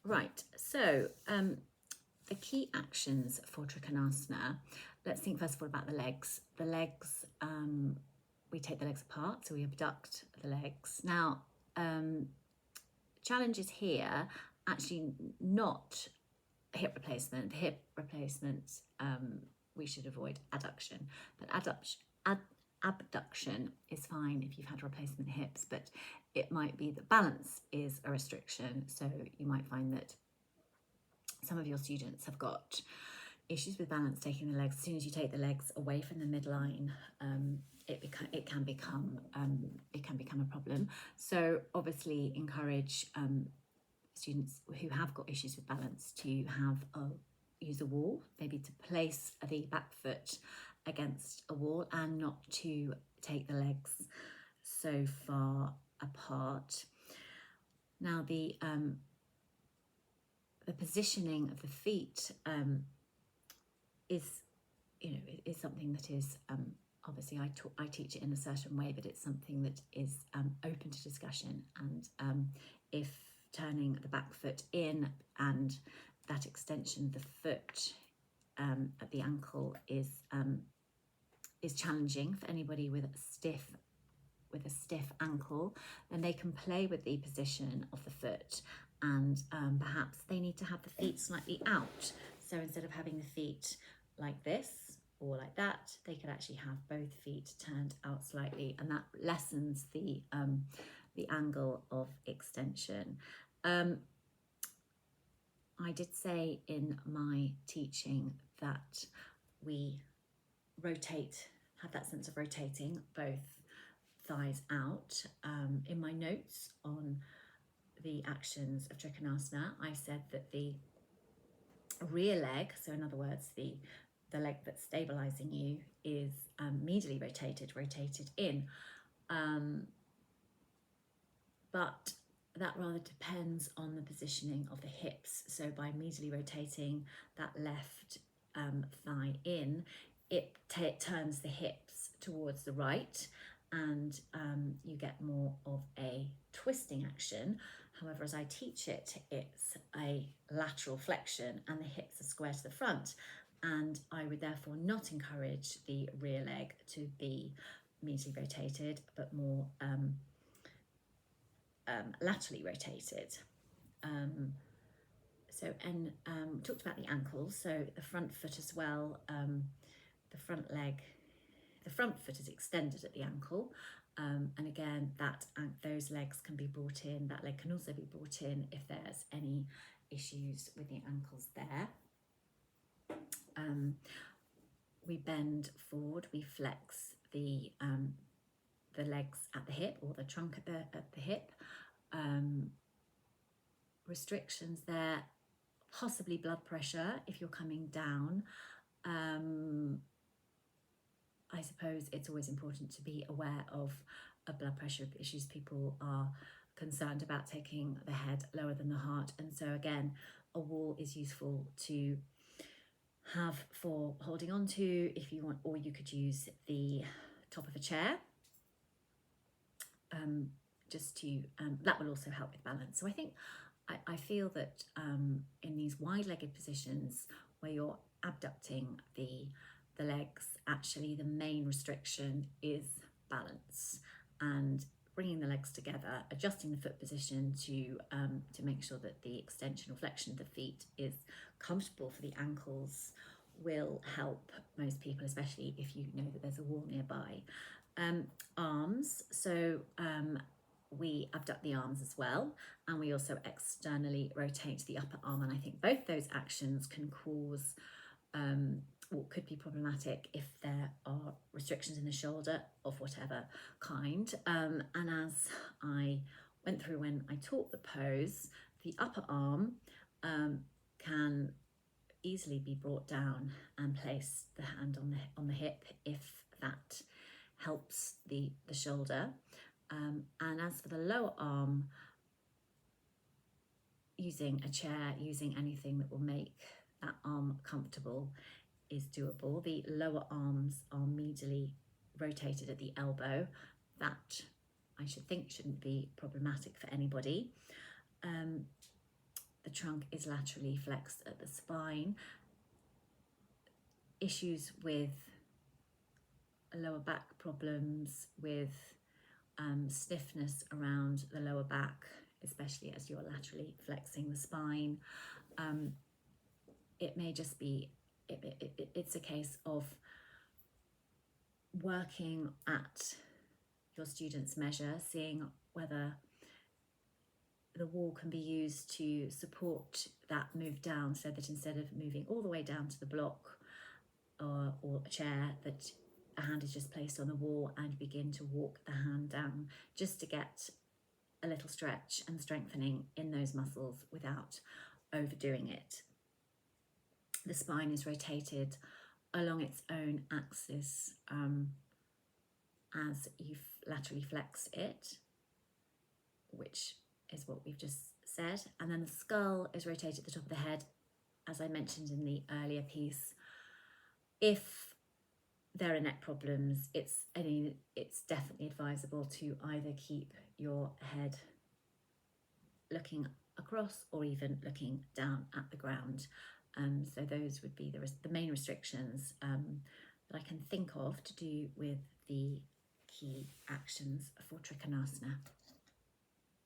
Right, so the key actions for Trikonasana, let's think first of all about the legs. The legs, we take the legs apart, so we abduct the legs. Now, challenges here, actually not hip replacement. The hip replacement, we should avoid adduction, but abduction is fine if you've had replacement hips, but it might be that balance is a restriction. So you might find that some of your students have got issues with balance taking the legs. As soon as you take the legs away from the midline, it can become a problem. So obviously encourage students who have got issues with balance to use a wall, maybe to place the back foot against a wall and not to take the legs so far apart. Now the positioning of the feet is something that is obviously I teach it in a certain way, but it's something that is open to discussion. And if turning the back foot in and that extension of the foot at the ankle is challenging for anybody with a stiff ankle, then they can play with the position of the foot, and perhaps they need to have the feet slightly out. So instead of having the feet like this or like that, they could actually have both feet turned out slightly, and that lessens the angle of extension. I did say in my teaching that we have that sense of rotating both thighs out. In my notes on the actions of Trikonasana, I said that the rear leg, so in other words, the leg that's stabilizing you, is medially rotated in. But that rather depends on the positioning of the hips. So by medially rotating that left thigh in, it turns the hips towards the right, and you get more of a twisting action. However, as I teach it, it's a lateral flexion and the hips are square to the front. And I would therefore not encourage the rear leg to be medially rotated, but more laterally rotated. Talked about the ankles, so the front foot as well. The front foot is extended at the ankle, and again, those legs can be brought in. That leg can also be brought in if there's any issues with the ankles there. We bend forward, we flex the legs at the hip, or the trunk at the hip. Restrictions there, possibly blood pressure if you're coming down. I suppose it's always important to be aware of blood pressure issues. People are concerned about taking the head lower than the heart, and so again, a wall is useful to have for holding on to if you want, or you could use the top of a chair. That will also help with balance. So I think I feel that in these wide-legged positions where you're abducting the legs, actually the main restriction is balance, and bringing the legs together, adjusting the foot position to make sure that the extension or flexion of the feet is comfortable for the ankles will help most people, especially if you know that there's a wall nearby. Arms, so we abduct the arms as well, and we also externally rotate the upper arm, and I think both those actions can cause or could be problematic if there are restrictions in the shoulder of whatever kind. And as I went through when I taught the pose, the upper arm can easily be brought down and place the hand on the hip if that helps the shoulder. And as for the lower arm, using a chair, using anything that will make that arm comfortable is doable. The lower arms are medially rotated at the elbow. That I should think shouldn't be problematic for anybody. The trunk is laterally flexed at the spine. Issues with lower back problems, with stiffness around the lower back, especially as you're laterally flexing the spine. It may just be, it's a case of working at your student's measure, seeing whether the wall can be used to support that move down, so that instead of moving all the way down to the block or a chair, that a hand is just placed on the wall and begin to walk the hand down, just to get a little stretch and strengthening in those muscles without overdoing it. The spine is rotated along its own axis as you laterally flex it, which is what we've just said. And then the skull is rotated at the top of the head, as I mentioned in the earlier piece. If there are neck problems, it's definitely advisable to either keep your head looking across or even looking down at the ground. So those would be the main restrictions that I can think of to do with the key actions for Trikonasana.